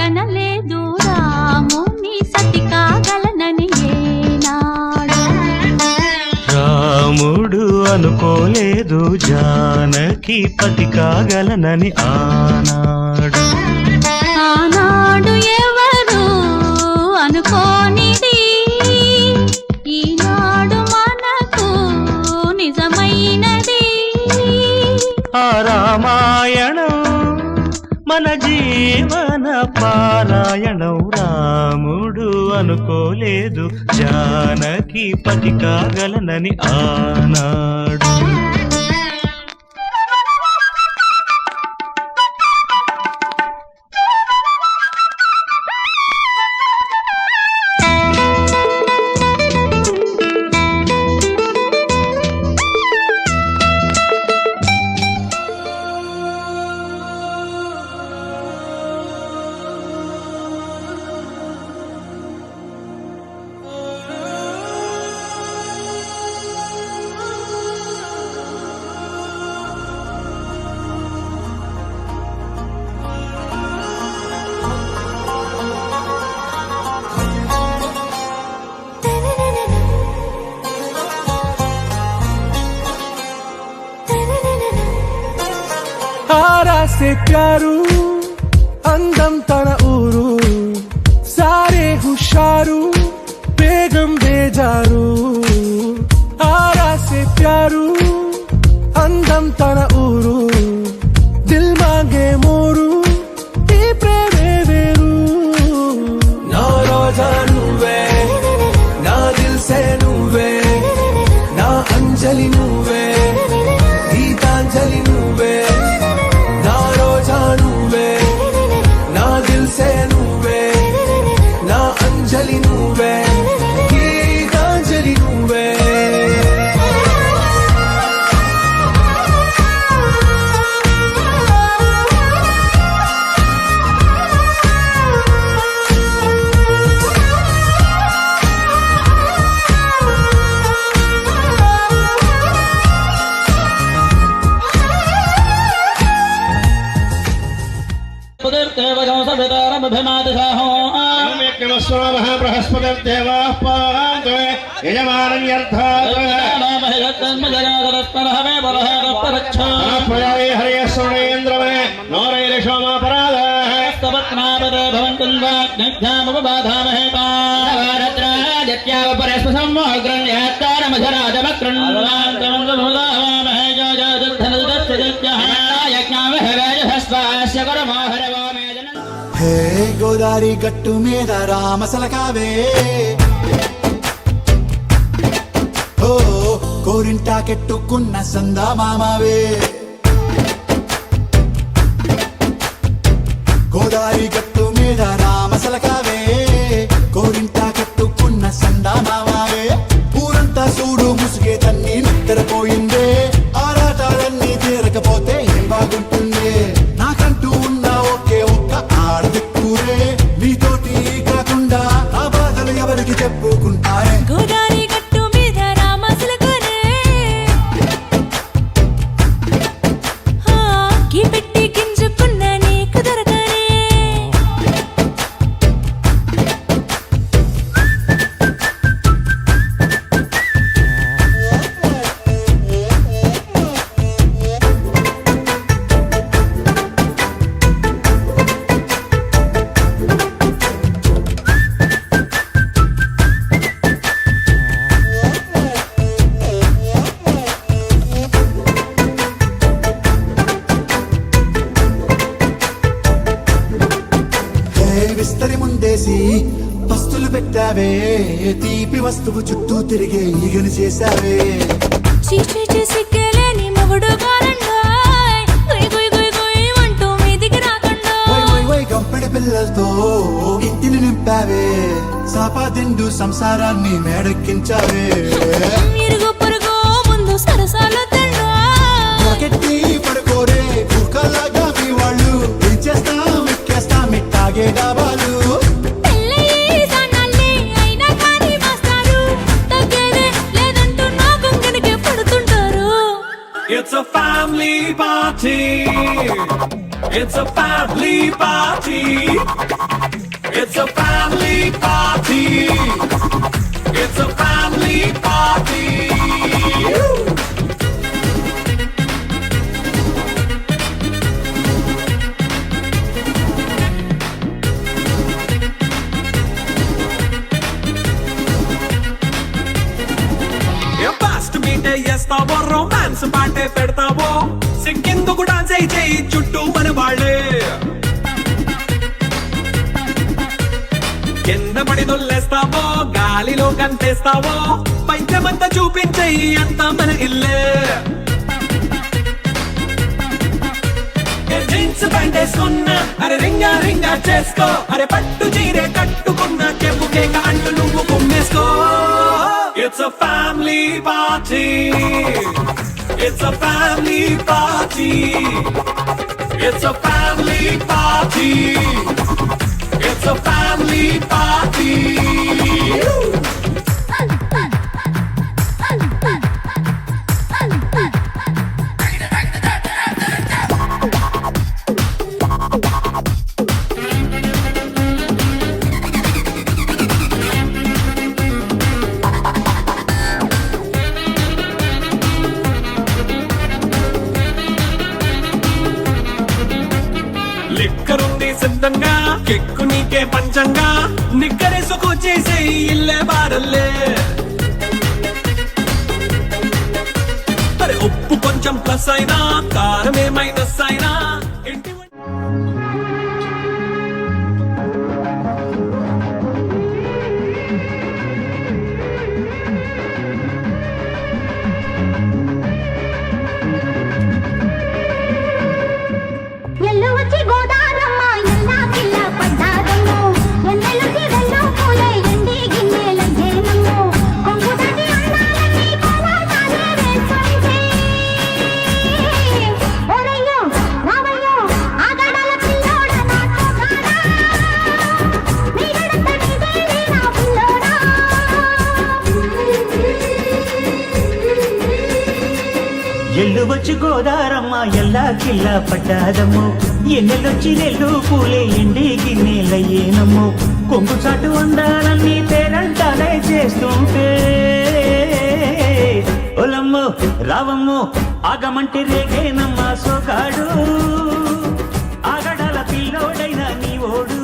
కనలేదు రాముని సతి కాగలనని ఏనాడు. రాముడు అనుకోలేదు జానకి పతి కాగలనని ఆనాడు. ఆనాడు ఎవరు అనుకోనిది ఈనాడు మనకు నిజమైనది. ఆ రామాయణం మన జీవన పారాయణం. రాముడు అనుకోలేదు జానకి పతి కాగలనని ఆనాడు. आरा से प्यारू అందం తన ఊరు సారే హుషారు బేగం బేజారు. ఆరా से प्यारू అందం తన ఊరు దిల్ మాంగే మోరు ఈ ప్రేమే వేరు. నా రోజా నువ్వే నా దిల్ సే నువ్వే నా అంజలి నువ్వే గీతాంజలి నువ్వే. నా రోజా నువ్వే నా దిల్ సే నువ్వే నా అంజలి నువ్వే గీతాంజలి నువ్వే. बृहस्पतिर्देवाः पान्तु यजमानन्यर्थाय हरिः सुरेन्द्रमे नौरैरिषोमापराधाः स्तवत्नापदे भवन्तुन्वाग्निभ्यामुपबाधामहे तारद्राजत्यावपरस्पसंवग्रण्यत्तारमधराजमक्रण्वान्तमन्दभूतावामहे यज्ञामहरवामहे హే గోదారి గట్టు మీద రామసలకావే ఓ కోరింటాకెట్టుకున్న సందా మామావే. గోదారి గట్టు మీద రామసలకావే కోరింటాకెట్టుకున్న సందా మామావే. ఊరంతా చూడు ముసుగే తన్ని నిద్రపోయిందే ఆరాటాలన్నీ తీరకపోతే ఏం బాగుంటుందే. నాకంటూ ఉన్న ఒకే ఒక్క ఆడదిక్కురే నీతోటి కాకుండా నా బాధలు ఎవరికి చెప్పుకుంటారే. గోదారి గట్టు మీద రామసలకనే కి పెట్టి గింజుకున్న నీకు దొరకనే. విస్తరి ముందేసి పస్తులు పెట్టావే తీపి వస్తువు చుట్టూ తిరిగే ఈగలు చేశావే. చీచీ చేసి కేలేని మొగుడు కారండాయ్ గుయ్ గుయ్ గుయ్ గుయ్ అంటూ మీదికి రాకుండా గంపెడి పిల్లలతో ఇంటిని నింపావే సాపాదిండు సంసారాన్ని మేడెక్కించావే. ఇరుగు పొరుగు ముందు సరసాలు కెట్టి పడుకోరే కుక్కలాగా మీ వాళ్ళు ఏం చేస్తాం ఎక్కేస్తాం ఇట్టాగే డాబాలు. It's a family party. It's a family party. It's a family party. It's a family party. First మీటే చేస్తావో రొమాన్స్ పాటే పెడతావో సిక్కిందుకు డాన్స్ అయి చేయి చుట్టూ మన వాళ్ళే కింద పడి దొల్లేస్తావో గాలిలో కంటేస్తావో పైచమంతా చూపించేయి అంతా మన ఇల్లే జీన్స్ ప్యాంట్ వేసుకున్నా అరే రింగా రింగా చేసుకో అరే పట్టు చీరే కట్టుకున్నా చెప్పు కేక అంటూ నువ్వు కుమ్మేసుకో It's a family party. It's a family party. It's a family party. It's a family party. లిక్కరుంది సిద్ధంగా కెక్కు నీకే పంచంగా నిక్కరేసుకు చేసే ఇల్లే బారల్లే అరే ఉప్పు కొంచెం ప్లస్ అయినా కారమే మైనస్ అయినా ఇంటి ఎల్లు వచ్చి గోదారమ్మ ఎల్లా కిల్ల పడ్డాదమ్ము ఎన్నెలుకి వెళ్ళు పూలే ఎండి గిన్నెలంజేనమ్ము కొంగు దాటి అందాలన్నీ కోలాటాలే వేస్తుంటే ఓరయ్యో రావయ్యో ఆగడాల పిల్లోడ నాటోగాడా నీగడంత నీదేలే నా పిల్లోడా ఎల్లు వచ్చి గోదారమ్మ ఎల్లా కిల్లా పడ్డాదమ్ము ఎన్నెలొచ్చి నెల్లు పూలే ఎండి గిన్నెలయ్యేనమ్ము కొంగు చాటు అందాలన్నీ పేరంటాలే చేస్తుంటే ఒలమ్ము రావమ్ము ఆగమంటే రేగేనమ్మ సోగాడు ఆగడాల పిల్లోడైన నీ ఓడు